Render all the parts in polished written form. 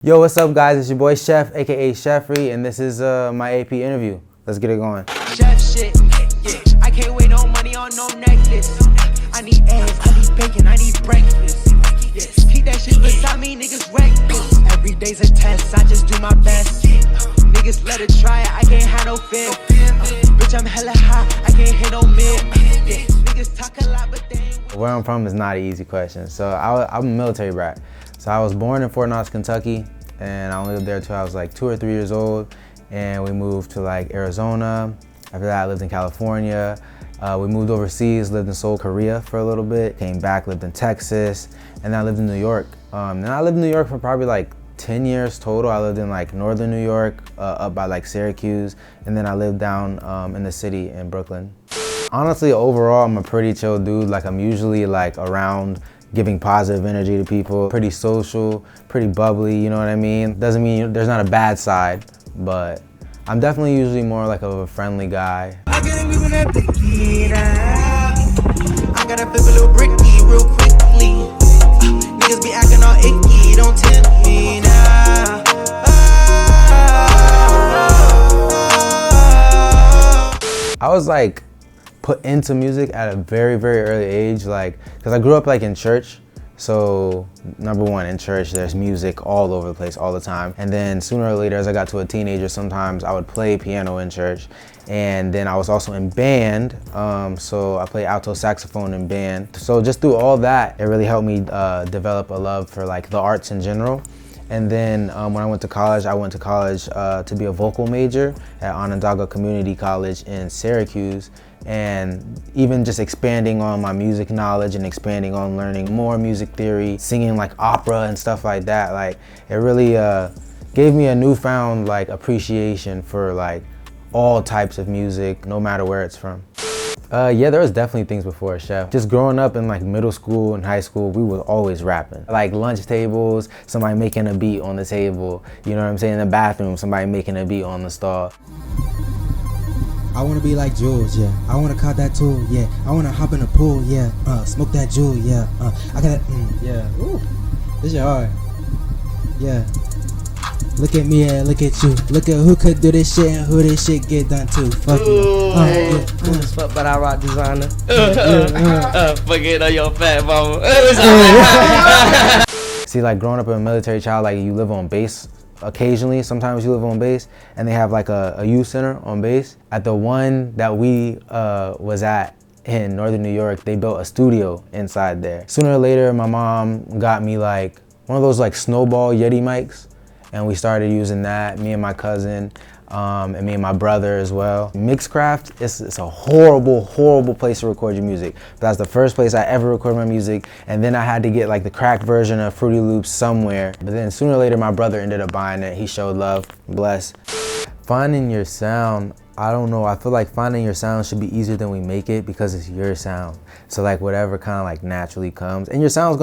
Yo, what's up guys? It's your boy Chef, aka Chefry, and this is my AP interview. Let's get it going. Chef shit, yeah. I can't wait no money on no necklace. I need eggs, I need bacon, I need breakfast. Yes, keep that shit beside me, niggas reckless. Every day's a test, I just do my best. Niggas let it try it, I can't have no fear. Bitch, I'm hella high, I can't hit no mid. Yeah. Niggas talk a lot, but they ain't. Where I'm from is not an easy question. So I'm a military brat. So I was born in Fort Knox, Kentucky, and I only lived there until I was like 2 or 3 years old. And we moved to like Arizona. After that, I lived in California. We moved overseas, lived in Seoul, Korea for a little bit. Came back, lived in Texas, and then I lived in New York. And I lived in New York for probably like 10 years total. I lived in like northern New York, up by like Syracuse, and then I lived down in the city in Brooklyn. Honestly, overall, I'm a pretty chill dude. Like I'm usually like around giving positive energy to people, pretty social, pretty bubbly, you know what I mean? Doesn't mean there's not a bad side, but I'm definitely usually more like of a friendly guy. I gotta flip a little bricky real quickly. Niggas be acting all icky, don't tempt me now. I was like put into music at a very, very early age, like, cause I grew up like in church. So number one, in church, there's music all over the place all the time. And then sooner or later, as I got to a teenager, sometimes I would play piano in church. And then I was also in band. So I played alto saxophone in band. So just through all that, it really helped me develop a love for like the arts in general. And then when I went to college to be a vocal major at Onondaga Community College in Syracuse. And even just expanding on my music knowledge and expanding on learning more music theory, singing like opera and stuff like that, like it really gave me a newfound like appreciation for like all types of music, no matter where it's from. Yeah, there was definitely things before Chef. Just growing up in like middle school and high school, we were always rapping. Like lunch tables, somebody making a beat on the table, you know what I'm saying? In the bathroom, somebody making a beat on the stall. I wanna be like Jules, yeah. I wanna cop that tool, yeah. I wanna hop in the pool, yeah. Smoke that jewel, yeah. I gotta, yeah. Ooh, this shit hard, yeah. Look at me and look at you. Look at who could do this shit and who this shit get done to. Fuck you. Yeah. Cool as fuck, but I rock designer. Forget on your fat mama. See, like growing up a military child, like you live on base occasionally. Sometimes you live on base, and they have like a youth center on base. At the one that we was at in northern New York, they built a studio inside there. Sooner or later, my mom got me like one of those like snowball Yeti mics, and we started using that, me and my cousin, and me and my brother as well. Mixcraft, it's a horrible, horrible place to record your music. But that's the first place I ever recorded my music, and then I had to get like the cracked version of Fruity Loops somewhere. But then sooner or later, my brother ended up buying it. He showed love, bless. Finding your sound, I don't know, I feel like finding your sound should be easier than we make it because it's your sound. So like whatever kind of like naturally comes, and your sound's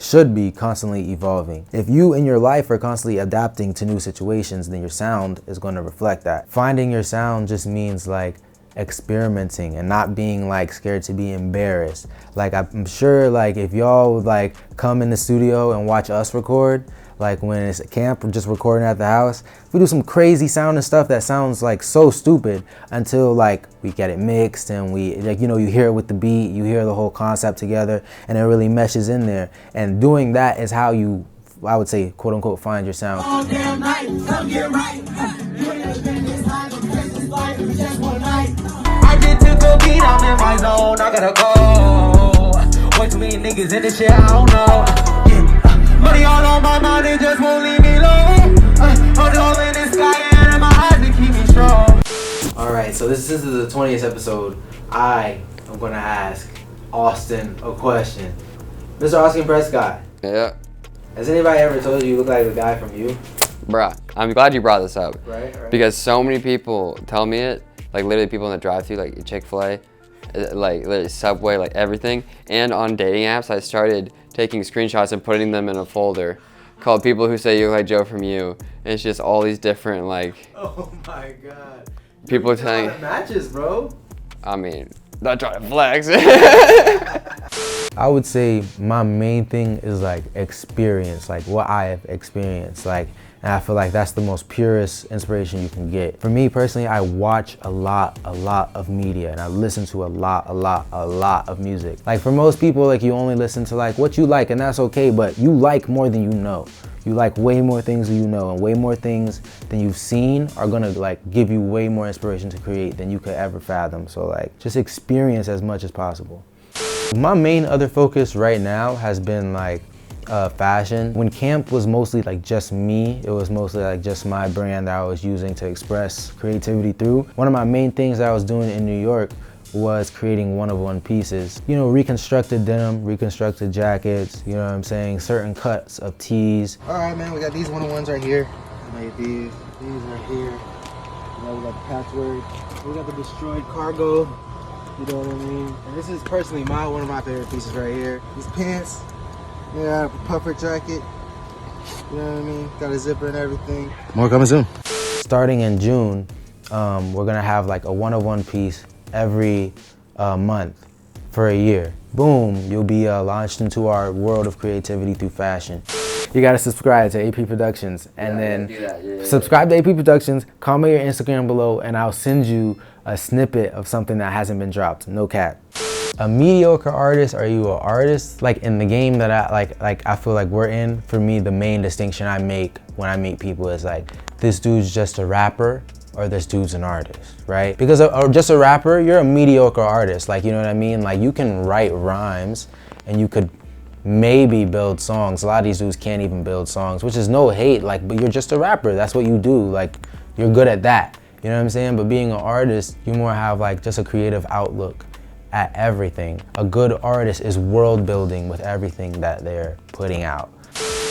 should be constantly evolving. If you in your life are constantly adapting to new situations, then your sound is going to reflect that. Finding your sound just means like experimenting and not being like scared to be embarrassed. Like I'm sure like if y'all would like come in the studio and watch us record, like when it's a camp, we're just recording at the house, we do some crazy sound and stuff that sounds like so stupid until like we get it mixed and we like, you know, you hear it with the beat, you hear the whole concept together, and it really meshes in there. And doing that is how you, I would say, quote unquote, find your sound. All damn night, come get right. You ain't never been this high, but Christmas life is just one night. I get to the beat, I'm in my zone, I gotta go. Way too many niggas in this shit, I don't know. Money all on my mind, it just won't leave me alone. Hold all in the sky and in my eyes to keep me strong. Alright, so this is the 20th episode. I am gonna ask Austin a question. Mr. Austin Prescott. Yeah. Has anybody ever told you look like the guy from You? Bruh, I'm glad you brought this up. Right. Because so many people tell me it, like literally people in the drive-thru, like Chick-fil-A, like literally Subway, like everything. And on dating apps, I started taking screenshots and putting them in a folder called People Who Say You Look Like Joe from You. And it's just all these different like... Oh my god. People telling... matches, bro. I mean, not trying to flex. I would say my main thing is like experience, like what I have experienced, like, and I feel like that's the most purest inspiration you can get. For me personally, I watch a lot of media, and I listen to a lot of music. Like for most people, like you only listen to like what you like, and that's okay, but you like more than you know. You like way more things than you know, and way more things than you've seen are gonna like give you way more inspiration to create than you could ever fathom. So like just experience as much as possible. My main other focus right now has been like fashion. When camp was mostly like just me, it was mostly like just my brand that I was using to express creativity through. One of my main things that I was doing in New York was creating one-of-one pieces. You know, reconstructed denim, reconstructed jackets, you know what I'm saying? Certain cuts of tees. All right, man, we got these one-on-ones right here. I made these right here. You know, we got the patchwork. We got the destroyed cargo, you know what I mean? And this is personally one of my favorite pieces right here. These pants, yeah, puffer jacket, you know what I mean? Got a zipper and everything. More coming soon. Starting in June, we're gonna have like a one-of-one piece every month for a year. Boom, you'll be launched into our world of creativity through fashion. You gotta subscribe to AP Productions, and then subscribe to AP Productions, comment your Instagram below, and I'll send you a snippet of something that hasn't been dropped, no cap. A mediocre artist, are you an artist? Like in the game that I feel like we're in, for me, the main distinction I make when I meet people is like, this dude's just a rapper, or this dude's an artist, right? Because just a rapper, you're a mediocre artist, like, you know what I mean? Like you can write rhymes and you could maybe build songs. A lot of these dudes can't even build songs, which is no hate, like, but you're just a rapper, that's what you do, like, you're good at that, you know what I'm saying? But being an artist, you more have like just a creative outlook at everything. A good artist is world building with everything that they're putting out.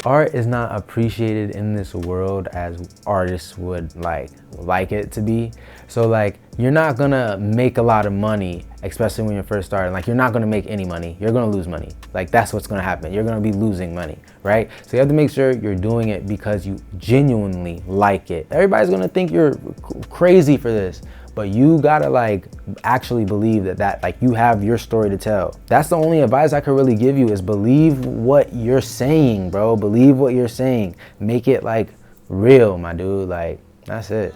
Art is not appreciated in this world as artists would like it to be. So like, you're not gonna make a lot of money, especially when you're first starting. Like, you're not gonna make any money. You're gonna lose money. Like, that's what's gonna happen. You're gonna be losing money, right? So you have to make sure you're doing it because you genuinely like it. Everybody's gonna think you're crazy for this, but you gotta like actually believe that like you have your story to tell. That's the only advice I could really give you, is believe what you're saying, bro. Believe what you're saying. Make it like real, my dude. Like, that's it.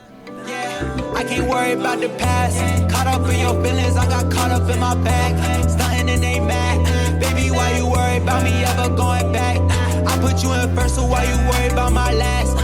I can't worry about the past. Caught up in your feelings, I got caught up in my bag. Stunting and they mad. Baby, why you worry about me ever going back? I put you in first, so why you worry about my last?